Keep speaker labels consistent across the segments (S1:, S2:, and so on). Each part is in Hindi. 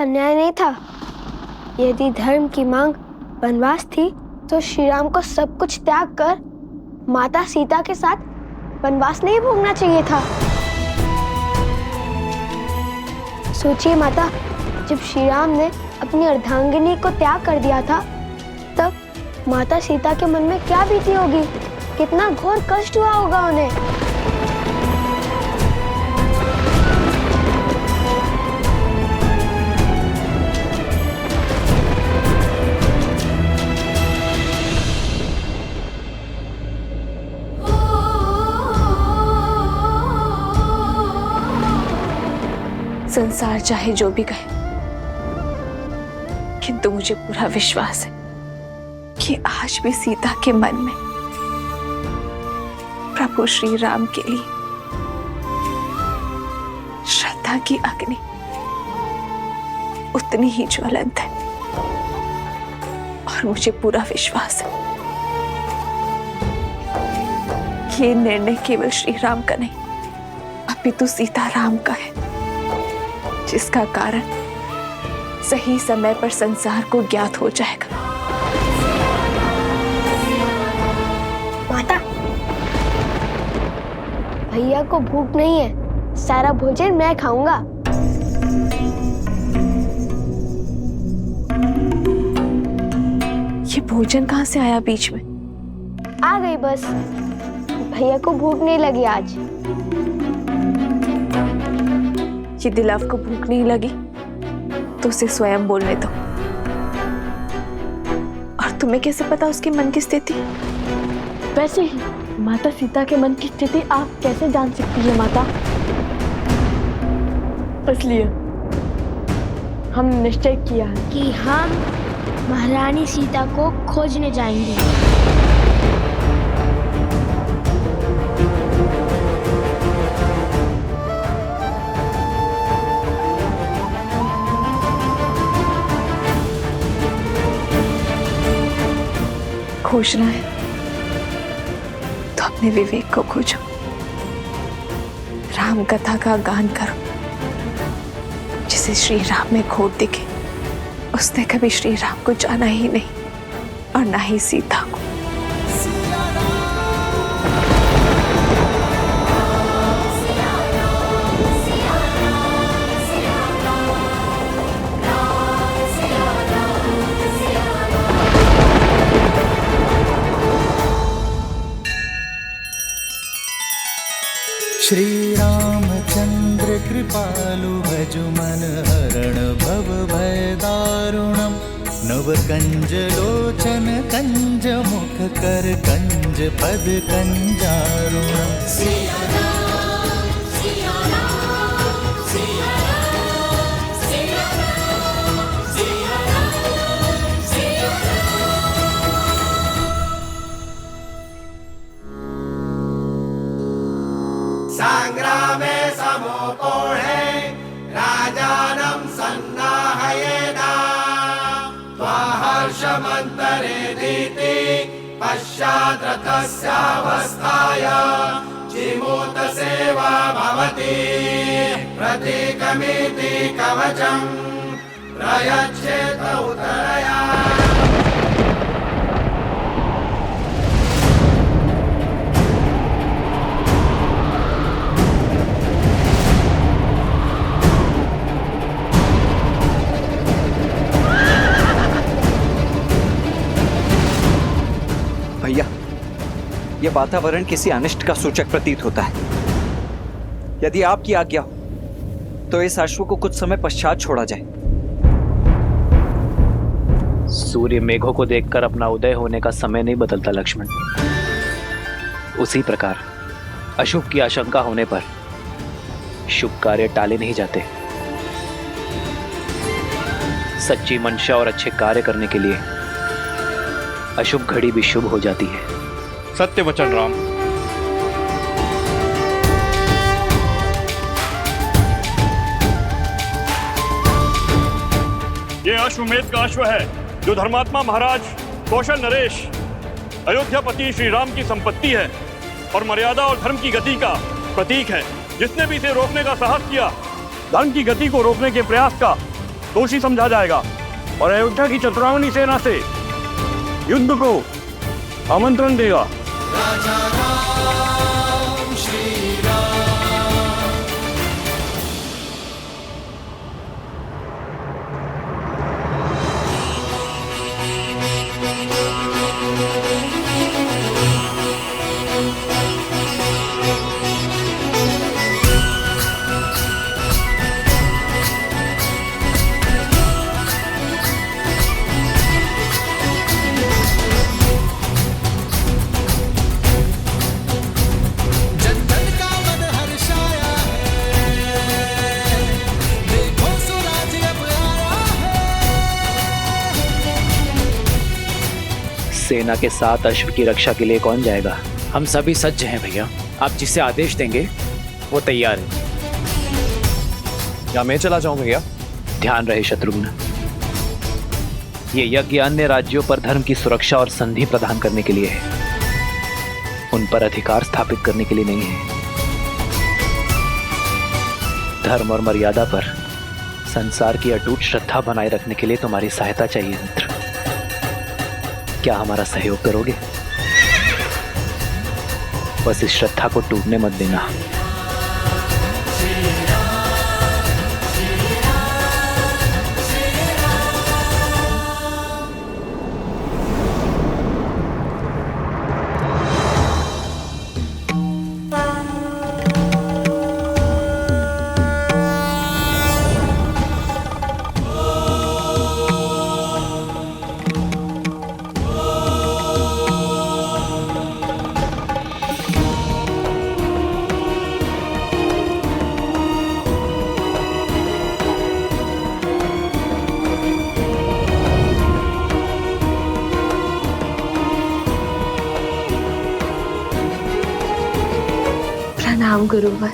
S1: अन्याय नहीं था। यदि धर्म की मांग वनवास थी तो श्री राम को सब कुछ त्याग कर माता सीता के साथ वनवास नहीं भोगना चाहिए था। सोचिए माता, जब श्री राम ने अपनी अर्धांगिनी को त्याग कर दिया था तब माता सीता के मन में क्या बीती होगी, कितना घोर कष्ट हुआ होगा उन्हें।
S2: संसार चाहे जो भी कहे, किंतु मुझे पूरा विश्वास है कि आज भी सीता के मन में प्रभु श्री राम के लिए श्रद्धा की अग्नि उतनी ही ज्वलंत है। और मुझे पूरा विश्वास है कि ये निर्णय केवल श्री राम का नहीं, अपितु सीता राम का है, जिसका कारण सही समय पर संसार को ज्ञात हो जाएगा।
S1: माता, भैया को भूख नहीं है, सारा भोजन मैं खाऊंगा।
S2: ये भोजन कहाँ से आया बीच में?
S1: आ गई बस, भैया को भूख नहीं लगी आज।
S2: ये दिलाव को भूख नहीं लगी तो उसे स्वयं बोलने दो। और तुम्हें कैसे पता उसके मन की स्थिति?
S3: वैसे ही माता सीता के मन की स्थिति आप कैसे जान सकती है माता? इसलिए हमने निश्चय किया है
S1: कि हम महारानी सीता को खोजने जाएंगे।
S2: खोजना है तो अपने विवेक को खोजो, राम कथा का गान करो। जिसे श्री राम में खोट दिखे उसने कभी श्री राम को जाना ही नहीं और ना ही सीता को।
S4: श्री रामचंद्र कृपालु भजु मन हरण भव भय दारुणम। नव कंज लोचन कंज मुख कर कंज पद कंजारुणम।
S5: संग्रामे समोपोढे राजानं सन्नाहयेदा। त्वाहर्षमन्तरेदिति पश्चाद्रथस्यावस्थाय चिमूतसेवा भवति। प्रतीकमिति कवचं प्रयच्छेत उतरया।
S6: भैया, यह वातावरण किसी अनिष्ट का सूचक प्रतीत होता है। यदि आपकी आज्ञा हो तो इस अश्व को कुछ समय पश्चात छोड़ा जाए।
S7: सूर्य मेघों को देखकर अपना उदय होने का समय नहीं बदलता लक्ष्मण। उसी प्रकार अशुभ की आशंका होने पर शुभ कार्य टाले नहीं जाते। सच्ची मंशा और अच्छे कार्य करने के लिए अशुभ घड़ी भी शुभ हो जाती है।
S8: सत्य वचन राम। ये अश्वमेध का अश्व है जो धर्मात्मा महाराज कौशल नरेश अयोध्यापति श्री राम की संपत्ति है और मर्यादा और धर्म की गति का प्रतीक है। जिसने भी इसे रोकने का साहस किया, धर्म की गति को रोकने के प्रयास का दोषी समझा जाएगा और अयोध्या की चतुरावनी सेना से युद्ध को आमंत्रण देगा।
S4: राजा राम श्री राम। जन जन का मन हर्षाया है, देखो स्वराज अब आया है।
S7: सेना के साथ अश्व की रक्षा के लिए कौन जाएगा?
S9: हम सभी सज्ज हैं भैया। आप जिसे आदेश देंगे वो तैयार है।
S10: या मैं चला जाऊं भैया?
S7: ध्यान रहे शत्रुघ्न, ये यज्ञ अन्य राज्यों पर धर्म की सुरक्षा और संधि प्रदान करने के लिए है, उन पर अधिकार स्थापित करने के लिए नहीं है। धर्म और मर्यादा पर संसार की अटूट श्रद्धा बनाए रखने के लिए तुम्हारी सहायता चाहिए मित्र। क्या हमारा सहयोग करोगे? बस इस श्रद्धा को टूटने मत देना।
S2: प्रणाम गुरुवर।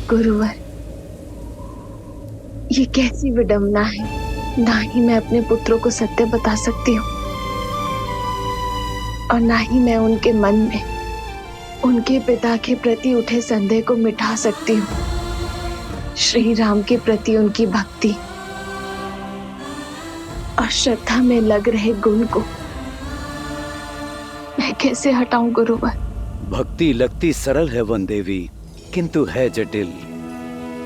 S2: गुरुवर, ये कैसी विडंबना है। ना ही मैं अपने पुत्रों को सत्य बता सकती हूँ और ना ही मैं उनके मन में उनके पिता के प्रति उठे संदेह को मिटा सकती हूँ। श्री राम के प्रति उनकी भक्ति और श्रद्धा में लग रहे गुण को मैं कैसे हटाऊं गुरुवर?
S11: भक्ति लगती सरल है वन देवी, किंतु है जटिल।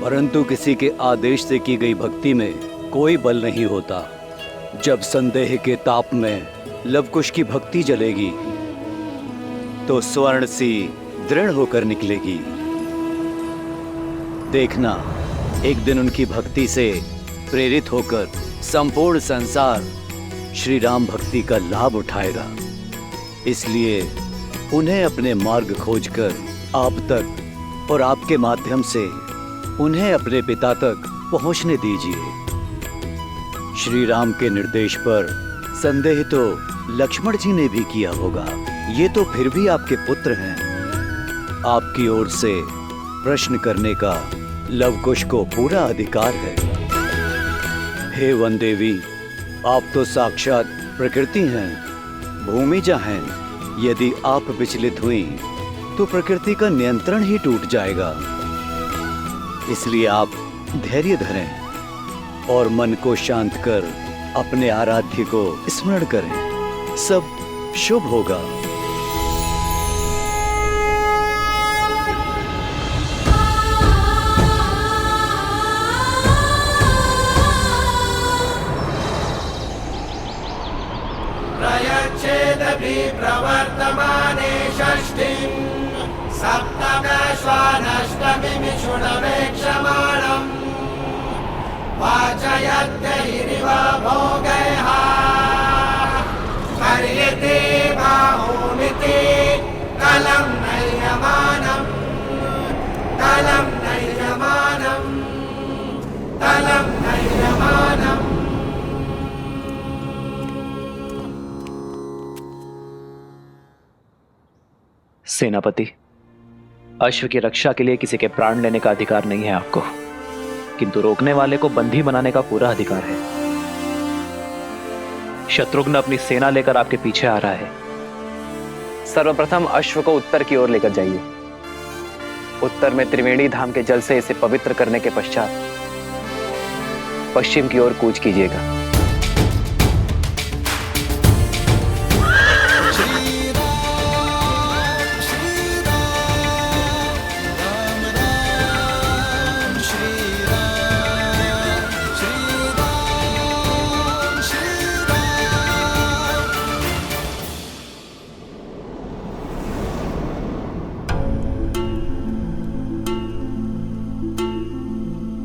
S11: परंतु किसी के आदेश से की गई भक्ति में कोई बल नहीं होता। जब संदेह के ताप में लवकुश की भक्ति जलेगी तो स्वर्ण सी दृढ़ होकर निकलेगी। देखना, एक दिन उनकी भक्ति से प्रेरित होकर संपूर्ण संसार श्री राम भक्ति का लाभ उठाएगा। इसलिए उन्हें अपने मार्ग खोजकर आप तक और आपके माध्यम से उन्हें अपने पिता तक पहुंचने दीजिए। श्री राम के निर्देश पर संदेह तो लक्ष्मण जी ने भी किया होगा। ये तो फिर भी आपके पुत्र हैं। आपकी ओर से प्रश्न करने का लवकुश को पूरा अधिकार है। हे वन देवी, आप तो साक्षात प्रकृति हैं, भूमिजा हैं। यदि आप विचलित हुई तो प्रकृति का नियंत्रण ही टूट जाएगा। इसलिए आप धैर्य धरें और मन को शांत कर अपने आराध्य को स्मरण करें। सब शुभ होगा।
S5: प्रयच्छेदभि प्रवर्तमाने षष्ठीं सप्तमश्वानष्टमीमिषुणवेक्षमाणम् वाचयत्यहिरिव भोगैः हर्यते बाहुमिति कलं नयमानम् कलं नयमानम् कलं नयमानम्।
S7: सेनापति, अश्व की रक्षा के लिए किसी के प्राण लेने का अधिकार नहीं है आपको, किंतु रोकने वाले को बंदी बनाने का पूरा अधिकार है। शत्रुघ्न अपनी सेना लेकर आपके पीछे आ रहा है। सर्वप्रथम अश्व को उत्तर की ओर लेकर जाइए। उत्तर में त्रिवेणी धाम के जल से इसे पवित्र करने के पश्चात पश्चिम की ओर कूच कीजिएगा।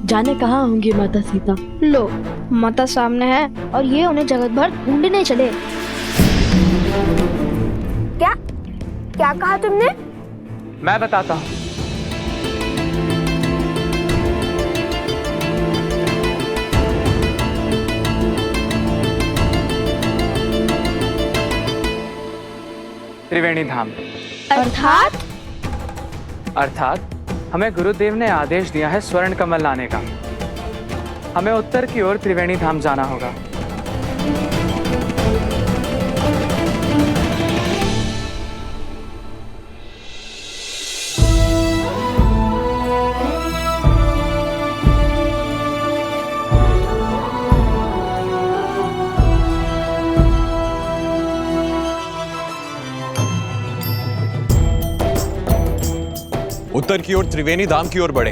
S3: जाने कहाँ होंगी माता सीता?
S1: लो, माता सामने है और ये उन्हें जगत भर ढूंढने चले। क्या क्या कहा तुमने?
S7: मैं बताता हूं। त्रिवेणी धाम अर्थात हमें गुरुदेव ने आदेश दिया है स्वर्ण कमल लाने का। हमें उत्तर की ओर त्रिवेणी धाम जाना होगा।
S8: उत्तर की ओर त्रिवेणी धाम की ओर बढ़े।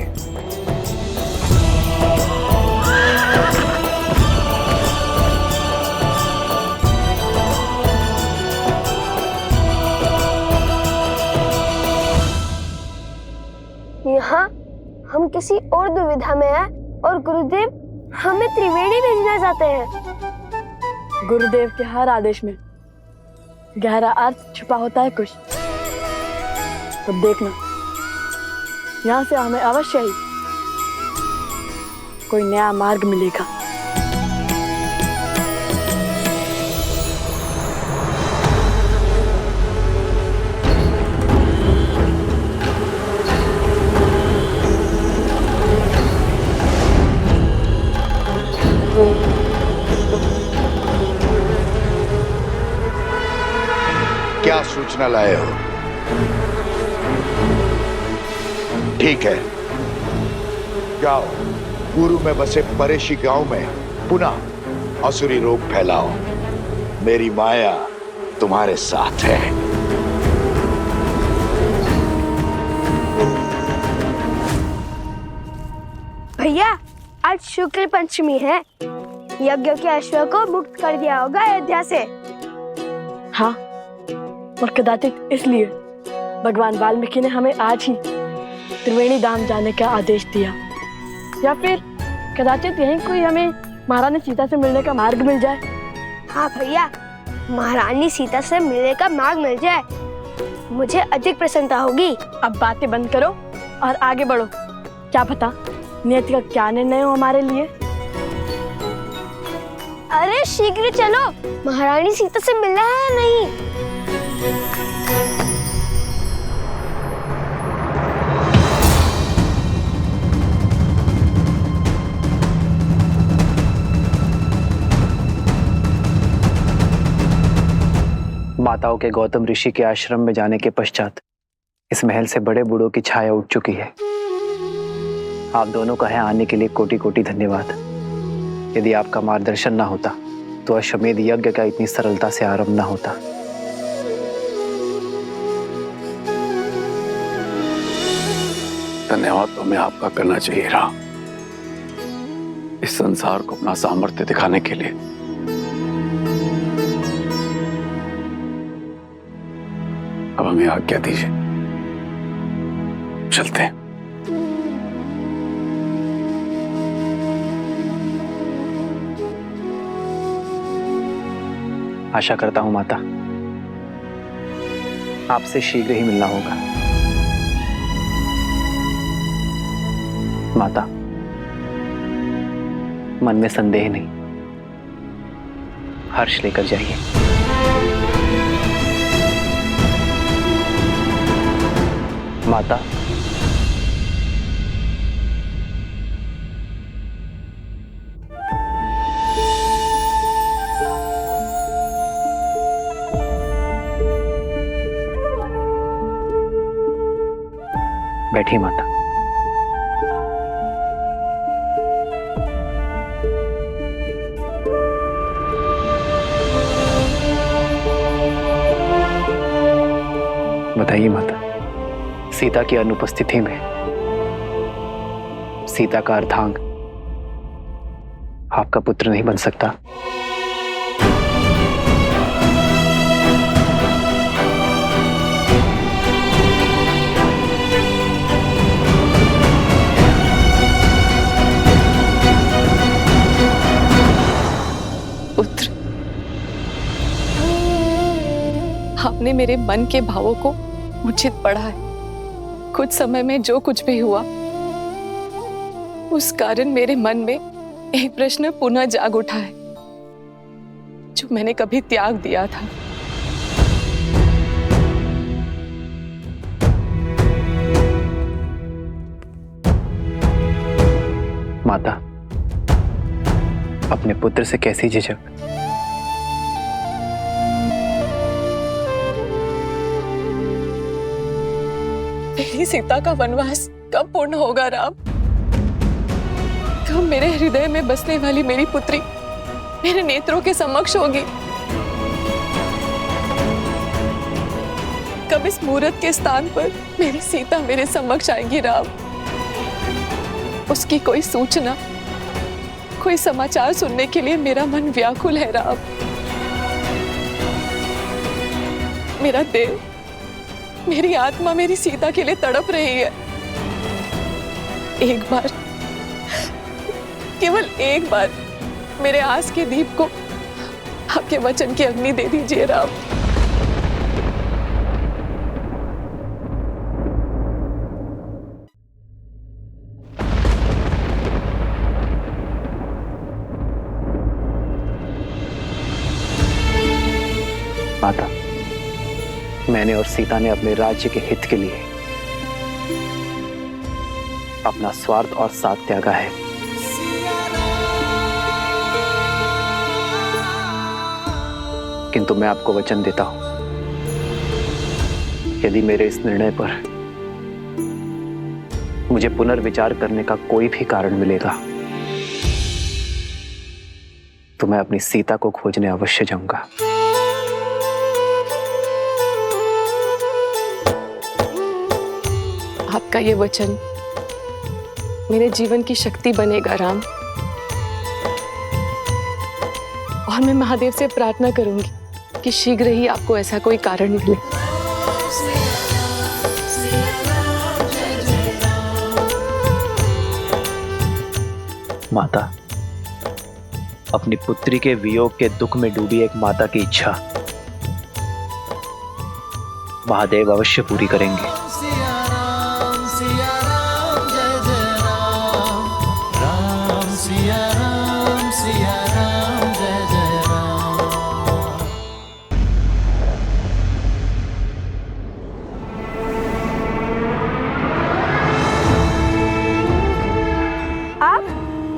S1: यहाँ हम किसी और दुविधा में हैं और गुरुदेव हमें त्रिवेणी भेजना चाहते हैं।
S3: गुरुदेव के हर आदेश में गहरा अर्थ छुपा होता है कुछ। तो देखना, यहाँ से हमें अवश्य ही कोई नया मार्ग मिलेगा।
S10: क्या सूचना लाए हो? ठीक है, जाओ गुरु में बसे परेशी गांव में पुनः असुरी रोग फैलाओ। मेरी माया तुम्हारे साथ है।
S1: भैया, आज शुक्ल पंचमी है। यज्ञ के अश्व को मुक्त कर दिया होगा अयोध्या से।
S3: हाँ, और कदाचित इसलिए भगवान वाल्मीकि ने हमें आज ही त्रिवेणी धाम जाने का आदेश दिया। या फिर कदाचित यहीं कोई हमें महारानी सीता से मिलने का मार्ग मिल जाए।
S1: हाँ भैया, महारानी सीता से मिलने का मार्ग मिल जाए, मुझे अधिक प्रसन्नता होगी।
S3: अब बातें बंद करो और आगे बढ़ो। क्या पता नियति का क्या निर्णय हो हमारे लिए।
S1: अरे शीघ्र चलो, महारानी सीता से मिलना है या नहीं?
S7: माताओं के गौतम ऋषि के आश्रम में जाने के पश्चात इस महल से बड़े बूढ़ों की छाया उठ चुकी है। आप दोनों का यहाँ आने के लिए कोटि कोटि धन्यवाद। यदि आपका मार्गदर्शन ना होता तो अश्वमेध यज्ञ का इतनी सरलता से आरंभ ना होता।
S11: धन्यवाद तो मैं आपका करना चाहिए रहा, इस संसार को अपना सामर्थ्य दिखाने के लिए। अब हमें आज्ञा दीजिए, चलते हैं।
S7: आशा करता हूं माता, आपसे शीघ्र ही मिलना होगा। माता, मन में संदेह नहीं, हर्ष लेकर जाइए। माता, बैठिए माता। बताइए माता, सीता की अनुपस्थिति में सीता का अर्धांग आपका पुत्र नहीं बन सकता?
S2: पुत्र, आपने मेरे मन के भावों को उचित पढ़ा है। कुछ समय में जो कुछ भी हुआ, उस कारण मेरे मन में एक प्रश्न पुनः जाग उठा है, जो मैंने कभी त्याग दिया था।
S7: माता, अपने पुत्र से कैसी झिझक?
S2: मेरी सीता का वनवास कब पूर्ण होगा राम? कब मेरे हृदय में बसने वाली मेरी पुत्री मेरे नेत्रों के समक्ष होगी? कब इस मुहूर्त के स्थान पर मेरी सीता मेरे समक्ष आएगी राम? उसकी कोई सूचना, कोई समाचार सुनने के लिए मेरा मन व्याकुल है राम। मेरा देह, मेरी आत्मा मेरी सीता के लिए तड़प रही है। एक बार, केवल एक बार मेरे आस के दीप को आपके वचन की अग्नि दे दीजिए राम।
S7: माता, मैंने और सीता ने अपने राज्य के हित के लिए अपना स्वार्थ और साथ त्यागा है। किंतु मैं आपको वचन देता हूं, यदि मेरे इस निर्णय पर मुझे पुनर्विचार करने का कोई भी कारण मिलेगा, तो मैं अपनी सीता को खोजने अवश्य जाऊंगा।
S2: आपका ये वचन मेरे जीवन की शक्ति बनेगा राम, और मैं महादेव से प्रार्थना करूंगी कि शीघ्र ही आपको ऐसा कोई कारण मिले।
S7: माता, अपनी पुत्री के वियोग के दुख में डूबी एक माता की इच्छा महादेव अवश्य पूरी करेंगे।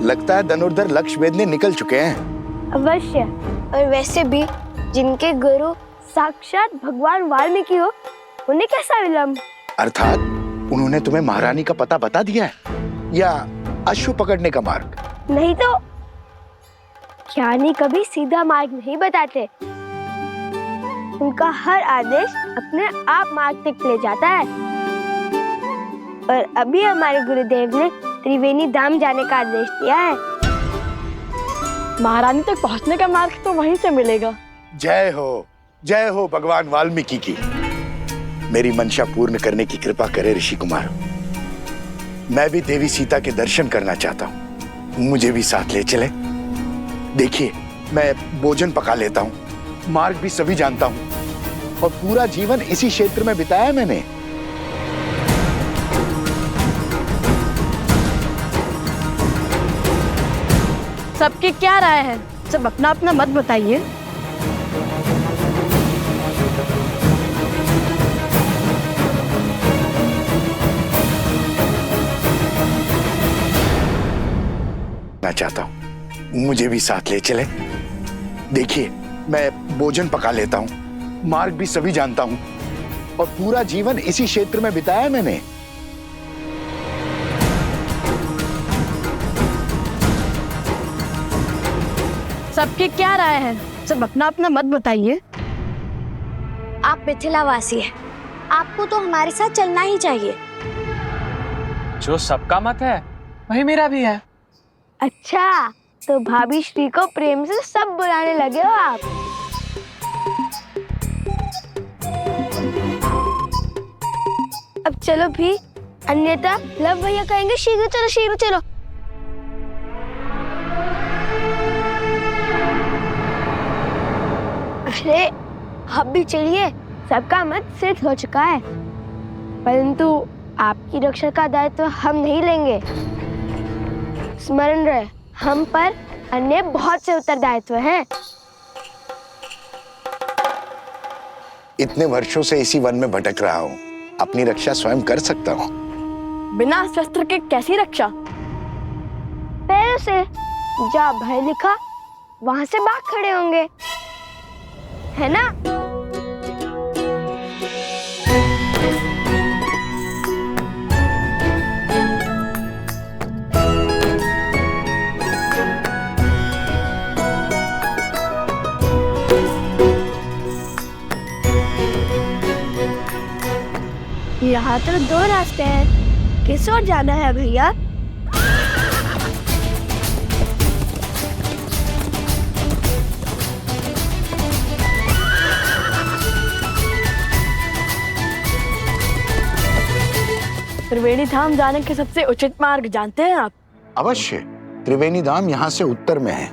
S10: लगता है धनुर्धर लक्ष्य भेदने निकल चुके हैं।
S1: अवश्य। और वैसे भी जिनके गुरु साक्षात भगवान वाल्मीकि हो, उन्हें कैसा विलंब?
S10: अर्थात उन्होंने तुम्हें महारानी का पता बता दिया है, या अश्व पकड़ने का मार्ग?
S1: नहीं तो ज्ञानी कभी सीधा मार्ग नहीं बताते। उनका हर आदेश अपने आप मार्ग तक ले जाता है। और अभी हमारे गुरुदेव ने त्रिवेणी धाम जाने का आदेश दिया है।
S3: महारानी तक पहुंचने का मार्ग तो वहीं से मिलेगा।
S10: जय हो भगवान वाल्मीकि की। मेरी मंशा पूर्ण करने की कृपा करे ऋषि कुमार। मैं भी देवी सीता के दर्शन करना चाहता हूँ, मुझे भी साथ ले चले। देखिए, मैं भोजन पका लेता हूँ, मार्ग भी सभी जानता हूँ, और पूरा जीवन इसी क्षेत्र में बिताया मैंने।
S3: सबकी क्या राय है? सब अपना अपना मत बताइए।
S10: मैं चाहता हूँ, मुझे भी साथ ले चले। देखिए, मैं भोजन पका लेता हूँ, मार्ग भी सभी जानता हूँ, और पूरा जीवन इसी क्षेत्र में बिताया मैंने।
S3: सबकी क्या राय है? सब अपना अपना मत बताइए।
S12: आप मिथिलावासी हैं, आपको तो हमारे साथ चलना ही चाहिए।
S9: जो सबका मत है वही मेरा भी है।
S1: अच्छा, तो भाभी श्री को प्रेम से सब बुलाने लगे हो आप। अब चलो भी, अन्यथा लव भैया कहेंगे शीघ्र चलो शीघ्र चलो। अरे अब भी चलिए, सबका मत सिद्ध हो चुका है, परंतु आपकी रक्षा का दायित्व हम नहीं लेंगे। स्मरण रहे, हम पर अन्य बहुत से उत्तरदायित्व हैं।
S10: इतने वर्षों से इसी वन में भटक रहा हूँ, अपनी रक्षा स्वयं कर सकता हूँ।
S3: बिना शस्त्र के कैसी रक्षा?
S1: पैरों से। जहाँ भय लिखा वहां से भाग खड़े होंगे, है ना? यहाँ तो 2 रास्ते हैं, किस ओर जाना है भैया?
S3: त्रिवेणी धाम जाने के सबसे उचित मार्ग जानते हैं आप?
S10: अवश्य, त्रिवेणी धाम यहाँ से उत्तर में है,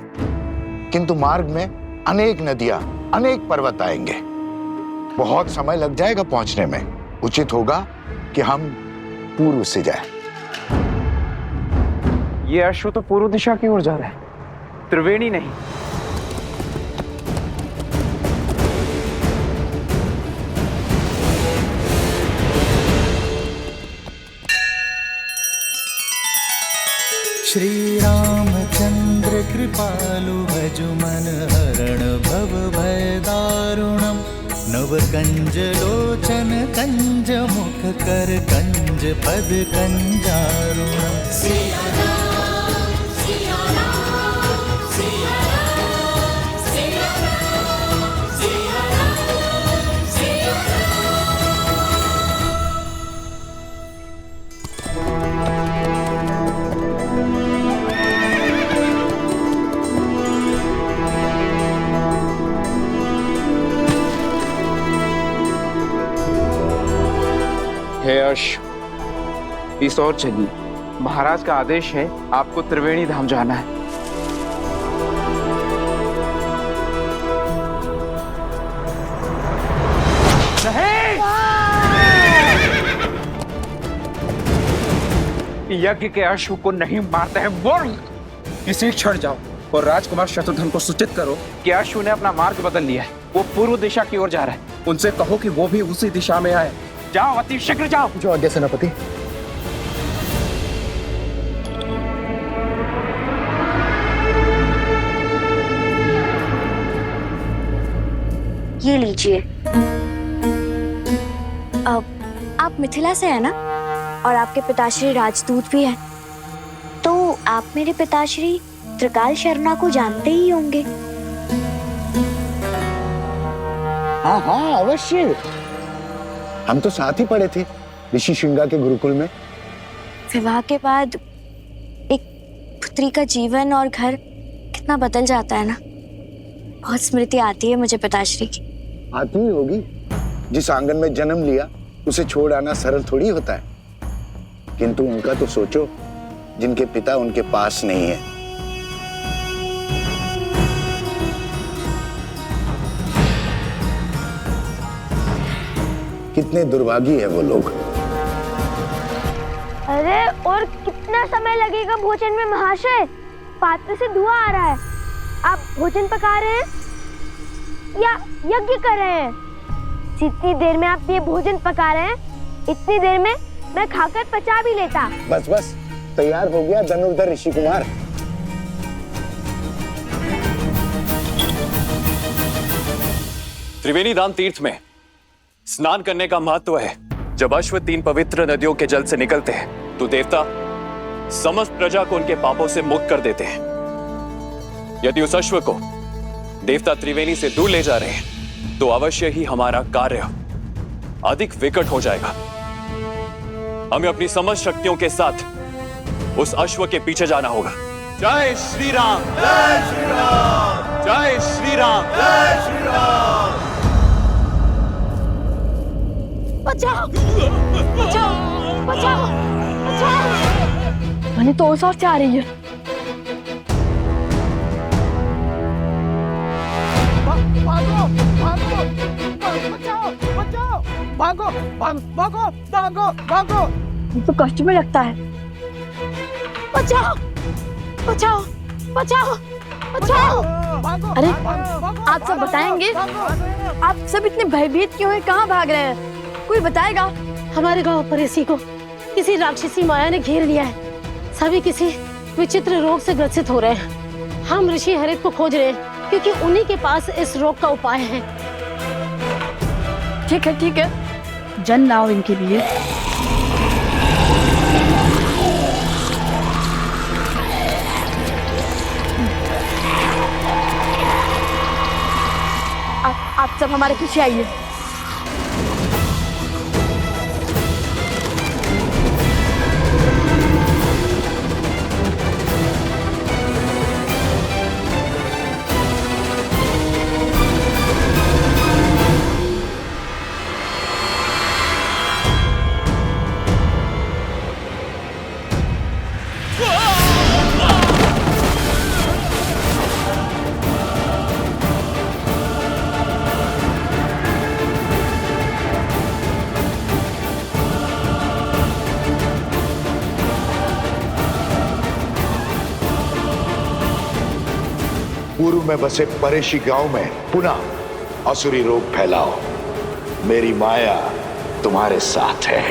S10: किंतु मार्ग में अनेक नदियां, अनेक पर्वत आएंगे। बहुत समय लग जाएगा पहुंचने में। उचित होगा कि हम पूर्व से जाएं।
S9: ये अश्व तो पूर्व दिशा की ओर जा रहा है, त्रिवेणी नहीं।
S4: श्री रामचंद्र कृपालु भजु मन हरण भव भय दारुणम नव कंज लोचन कंज मुख कर कंज पद कंजारुणम। सिया राम, सिया राम, सिया राम, सिया राम, सिया राम, सिया
S9: हे अश्व, इस ओर चलिए। महाराज का आदेश है, आपको त्रिवेणी धाम जाना है। यज्ञ के अश्व को नहीं मारते हैं बोल। इसी क्षण जाओ और राजकुमार शत्रुघ्न को सूचित करो कि अश्व ने अपना मार्ग बदल लिया है, वो पूर्व दिशा की ओर जा रहा है। उनसे कहो कि वो भी उसी दिशा में आए। जाओ, अति शीघ्र जाओ।
S10: जो आज्ञा सेनापति।
S12: ये लीजिए। अब आप मिथिला से हैं ना, और आपके पिताश्री राजदूत भी हैं, तो आप मेरे पिताश्री त्रिकाल शर्मा को जानते ही होंगे।
S10: हाँ हाँ अवश्य, हम तो साथ ही पढ़े थे ऋषि श्रृंगा के गुरुकुल में।
S12: विवाह के बाद एक पुत्री का जीवन और घर कितना बदल जाता है ना। बहुत स्मृति आती है मुझे पिताश्री की।
S10: आती ही होगी, जिस आंगन में जन्म लिया उसे छोड़ आना सरल थोड़ी होता है। किंतु उनका तो सोचो, जिनके पिता उनके पास नहीं है। कितने दुर्भागी है वो लोग।
S1: अरे और कितना समय लगेगा भोजन में महाशय? पात्र से धुआं आ रहा है। आप भोजन पका रहे हैं या यज्ञ कर रहे हैं? जितनी देर में आप ये भोजन पका रहे हैं, इतनी देर में मैं खाकर पचा भी लेता।
S10: बस बस, तैयार हो गया धनुर्धर ऋषि कुमार।
S13: त्रिवेणी धाम तीर्थ में स्नान करने का महत्व है। जब अश्व 3 पवित्र नदियों के जल से निकलते हैं तो देवता समस्त प्रजा को उनके पापों से मुक्त कर देते हैं। यदि उस अश्व को देवता त्रिवेणी से दूर ले जा रहे हैं तो अवश्य ही हमारा कार्य अधिक विकट हो जाएगा। हमें अपनी समस्त शक्तियों के साथ उस अश्व के पीछे जाना होगा। जय श्री राम, जय श्री राम, जय श्री राम, जय श्री राम।
S3: बचाओ बचाओ बचाओ बचाओ। मैंने तो उस ओर से आ रही है।
S5: भागो भागो बचाओ बचाओ, भागो भागो भागो भागो।
S3: तो कष्ट में लगता है। बचाओ बचाओ बचाओ बचाओ। अरे आप सब बताएंगे? आप सब इतने भयभीत क्यों हैं? कहाँ भाग रहे हैं? कोई बताएगा? हमारे गांव परेशी को किसी राक्षसी माया ने घेर लिया है। सभी किसी विचित्र रोग से ग्रसित हो रहे हैं। हम ऋषि हरित को खोज रहे हैं क्योंकि उन्हीं के पास इस रोग का उपाय है। ठीक है, जन लाओ इनके लिए। आप सब हमारे पीछे आइए।
S10: पूर्व में बसे परेशी गांव में पुनः असुरी रोग फैलाओ। मेरी माया तुम्हारे साथ है।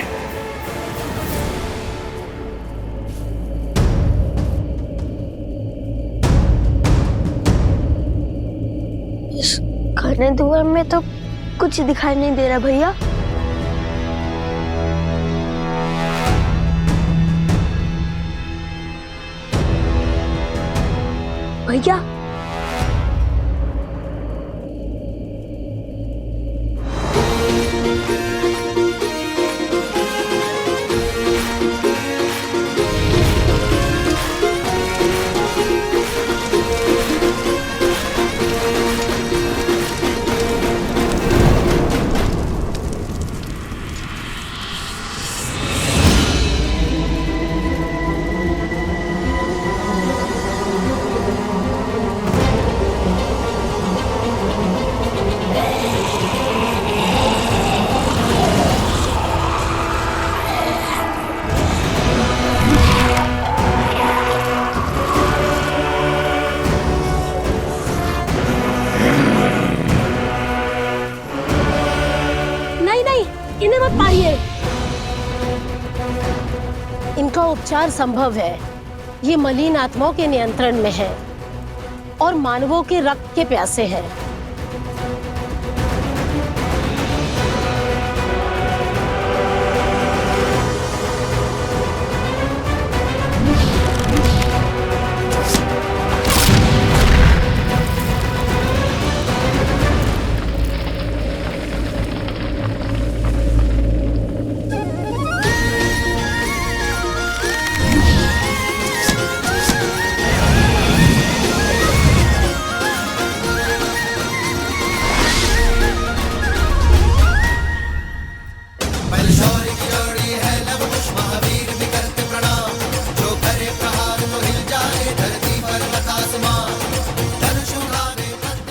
S1: इस घने धुएं में तो कुछ दिखाई नहीं दे रहा भैया। भैया इन्हें मत मारिए। इनका उपचार संभव है। ये मलिन आत्माओं के नियंत्रण में है और मानवों के रक्त के प्यासे हैं।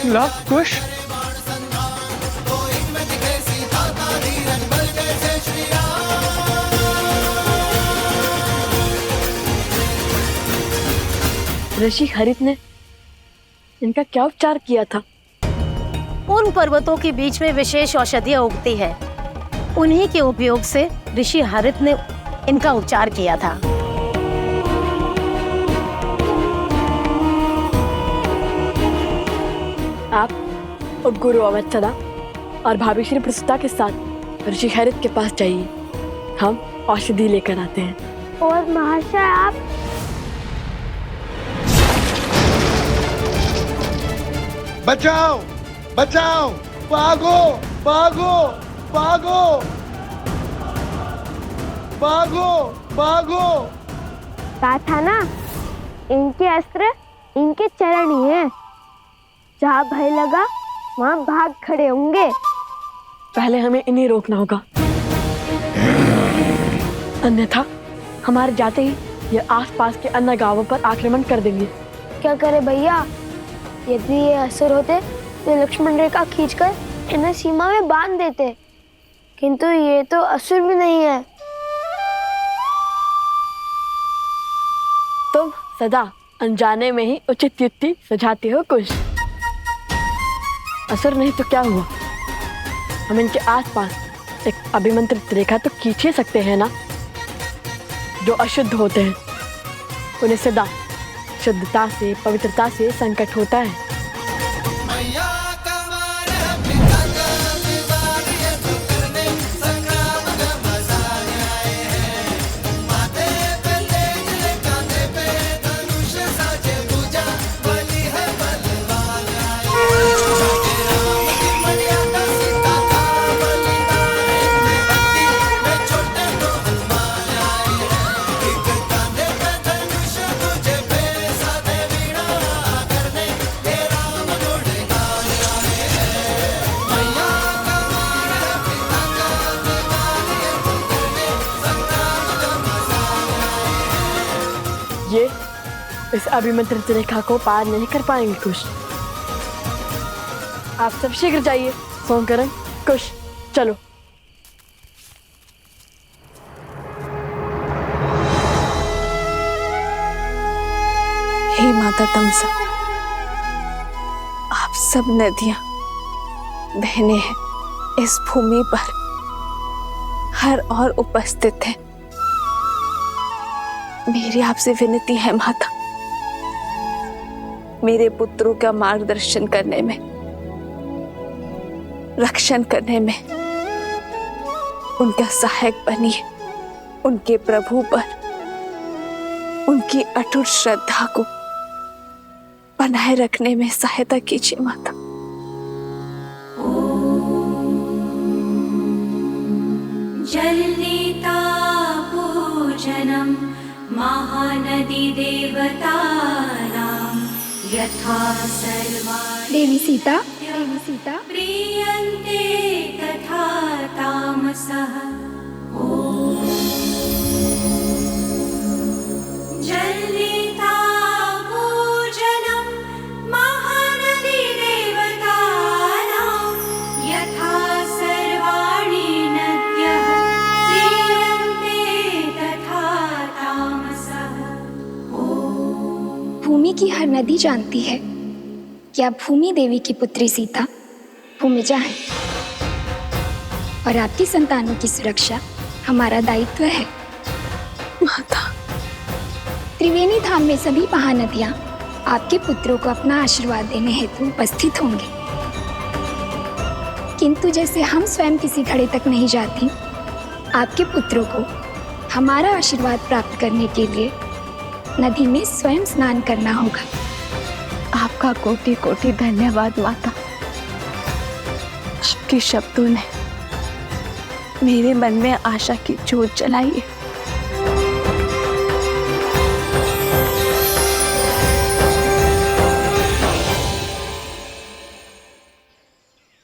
S9: लव कुश ऋषि हरित ने इनका क्या उपचार किया था?
S14: उन पर्वतों के बीच में विशेष औषधियां उगती है। उन्हीं के उपयोग से ऋषि हरित ने इनका उपचार किया था।
S3: आप और गुरु अवत्सला और भाभी श्री प्रसूता के साथ ऋषि हरित के पास जाइए। हम औषधि लेकर आते हैं।
S1: और महाशय आप
S10: बचाओ बचाओ, भागो भागो भागो भागो भागो।
S1: कहा था ना, इनके अस्त्र इनके चरण ही हैं। जहाँ भय लगा वहाँ भाग खड़े होंगे।
S3: पहले हमें इन्हें रोकना होगा, अन्यथा हमारे जाते ही ये आसपास के अन्य गांवों पर आक्रमण कर देंगे।
S1: क्या करे भैया, यदि ये असुर होते तो लक्ष्मण रेखा खींचकर इन्हें सीमा में बांध देते, किंतु ये तो असुर भी नहीं है।
S3: तुम सदा अनजाने में ही उचित युक्ति सुझाते हो कुश। असुर नहीं तो क्या हुआ, हम इनके आसपास एक अभिमंत्रित रेखा तो खींच ही सकते हैं ना। जो अशुद्ध होते हैं उन्हें सदा शुद्धता से, पवित्रता से संकट होता है। ये इस अभिमंत्रित रेखा को पार नहीं कर पाएंगे कुश। आप सब शीघ्र जाइए। सोमकरण, कुश, चलो।
S2: हे माता तमसा, आप सब नदियां बहने हैं इस भूमि पर हर और उपस्थित हैं। मेरी आपसे विनती है माता, मेरे पुत्रों का मार्गदर्शन करने में, रक्षण करने में उनका सहायक बनिए। उनके प्रभु पर उनकी अटूट श्रद्धा को बनाए रखने में सहायता कीजिए माता।
S15: जलनेता पूजनम महानदी देवतानां यथा सर्वाणि
S1: देवी सीता
S15: प्रीयन्ते तथा तामसः। जलनेता पूजनम महानदी देवतानां यथा सर्वाणि नद्यः प्रीयन्ते तथा तामसः।
S16: भूमि की हर नदी जानती है कि आप भूमि देवी की पुत्री सीता भूमिजा है और आपकी संतानों की सुरक्षा हमारा दायित्व है।
S2: माता,
S16: त्रिवेणी धाम में सभी महानदियां आपके पुत्रों को अपना आशीर्वाद देने हेतु उपस्थित होंगे, किंतु जैसे हम स्वयं किसी घड़े तक नहीं जाती, आपके पुत्रों को हमारा आशीर्वाद प्राप्त करने के लिए नदी में स्वयं स्नान करना होगा।
S2: आपका कोटि कोटि धन्यवाद माता। आपके शब्दों ने मेरे मन में आशा की ज्योत जलाई है।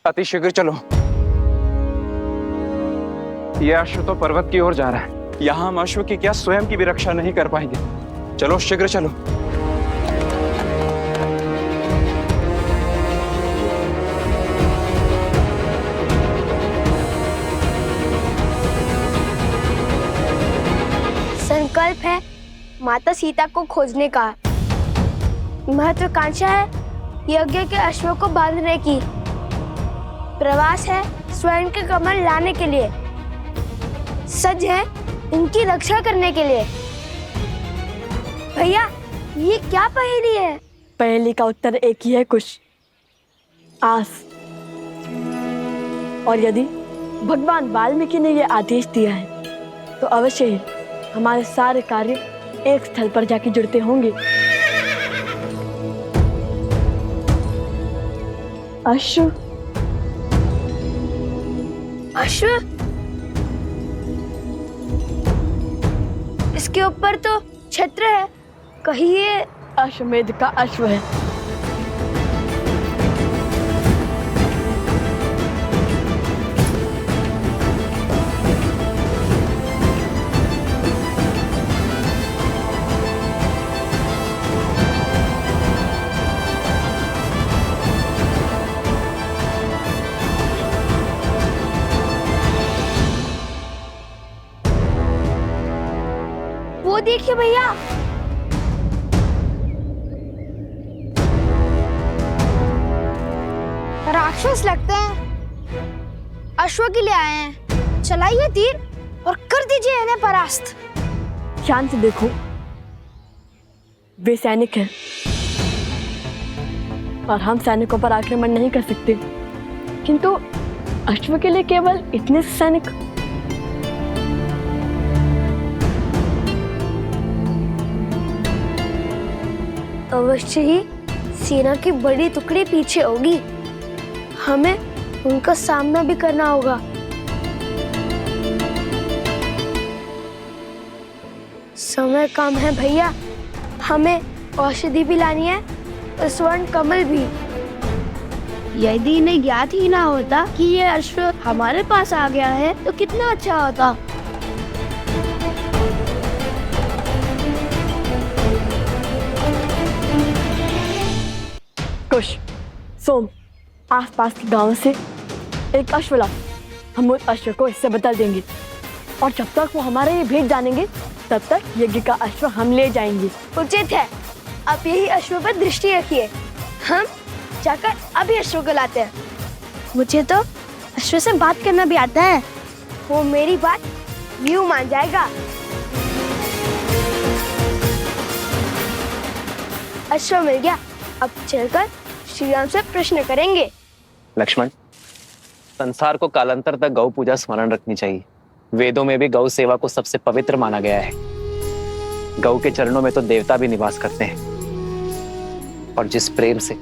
S9: अतिशीघ्र चलो, यह अश्व तो पर्वत की ओर जा रहा है। यहाँ हम अश्व की क्या स्वयं की भी रक्षा नहीं कर पाएंगे। चलो शीघ्र चलो।
S1: संकल्प है माता सीता को खोजने का, महत्वाकांक्षा है यज्ञ के अश्व को बांधने की, प्रवास है स्वयं के कमल लाने के लिए, सज है इनकी रक्षा करने के लिए। भैया, ये क्या पहेली है?
S3: पहेली का उत्तर एक ही है कुश, आस। और यदि भगवान वाल्मीकि ने यह आदेश दिया है तो अवश्य ही हमारे सारे कार्य एक स्थल पर जाके जुड़ते होंगे। अश्व?
S1: अश्व? इसके ऊपर तो छत्र है, कहीं ये
S3: अश्वमेध का अश्व है।
S1: वो देखिए भैया, राक्षस लगते हैं, अश्व के लिए आए हैं। चलाइए तीर और कर दीजिए इन्हें परास्त।
S3: शांत से देखो, वे सैनिक हैं और हम सैनिकों पर आक्रमण नहीं कर सकते, किंतु अश्व के लिए केवल इतने सैनिक।
S1: अवश्य ही सेना की बड़ी टुकड़ी पीछे होगी, हमें उनका सामना भी करना होगा। समय कम है भैया, हमें औषधि भी लानी है और स्वर्ण कमल भी। यदि इन्हें ज्ञात ही ना होता कि ये अश्व हमारे पास आ गया है तो कितना अच्छा होता।
S3: कुश, सोम, आसपास के गांव से एक अश्व लाओ। हम उस अश्व को इससे बदल देंगे और जब तक वो हमारे ये भेद जानेंगे तब तक यज्ञ का अश्व हम ले जाएंगे।
S1: उचित है, आप यही अश्व पर दृष्टि रखिए, हम जाकर अभी अश्व को लाते हैं। मुझे तो अश्व से बात करना भी आता है, वो मेरी बात यूं मान जाएगा। अश्व मिल गया, अब चलकर श्री राम से प्रश्न करेंगे।
S7: लक्ष्मण, संसार को कालांतर तक गौ पूजा स्मरण रखनी चाहिए। वेदों में भी गौ सेवा को सबसे पवित्र माना गया है। गौ के चरणों में तो देवता भी निवास करते हैं। और जिस प्रेम से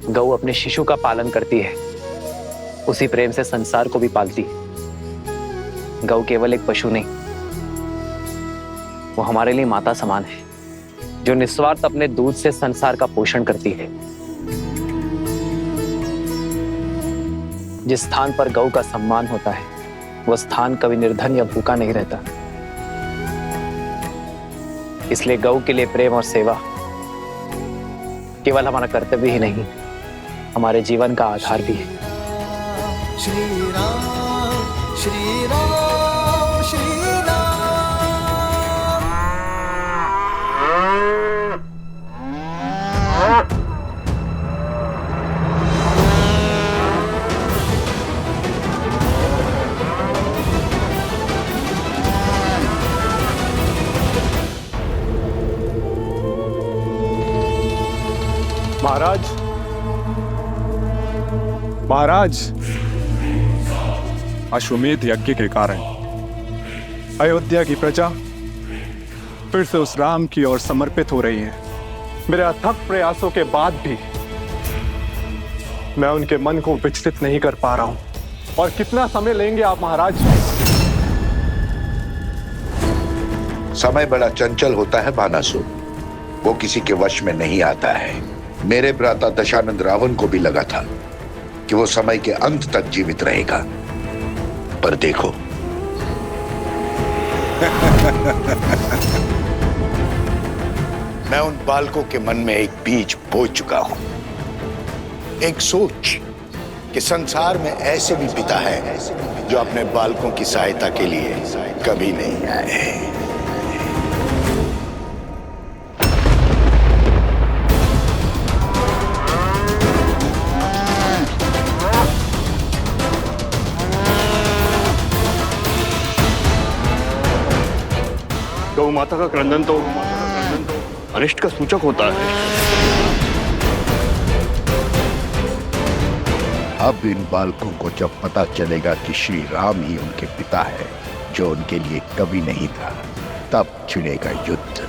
S7: गौ अपने शिशु का पालन करती है, उसी प्रेम से संसार को भी पालती है। गौ केवल एक पशु नहीं, वो हमारे लिए माता समान है, जो निस्वार्थ अपने दूध से संसार का पोषण करती है। जिस स्थान पर गौ का सम्मान होता है, वह स्थान कभी निर्धन या भूखा नहीं रहता। इसलिए गौ के लिए प्रेम और सेवा केवल हमारा कर्तव्य ही नहीं, हमारे जीवन का आधार भी है।
S4: श्री राम श्री राम श्री राम।
S17: महाराज, महाराज, अश्वमेध यज्ञ के कारण अयोध्या की प्रजा फिर से उस राम की ओर समर्पित हो रही है। मेरे अथक प्रयासों के बाद भी मैं उनके मन को विचलित नहीं कर पा रहा हूं। और कितना समय लेंगे आप महाराज?
S10: समय बड़ा चंचल होता है बानासुर, वो किसी के वश में नहीं आता है। मेरे भ्राता दशानंद रावण को भी लगा था कि वो समय के अंत तक जीवित रहेगा, पर देखो मैं उन बालकों के मन में एक बीज बो चुका हूं, एक सोच कि संसार में ऐसे भी पिता है जो अपने बालकों की सहायता के लिए कभी नहीं आए।
S8: गौ माता का क्रंदन तो अनिष्ट का सूचक होता है।
S10: अब इन बालकों को जब पता चलेगा कि श्री राम ही उनके पिता है, जो उनके लिए कभी नहीं था, तब छिड़ेगा युद्ध।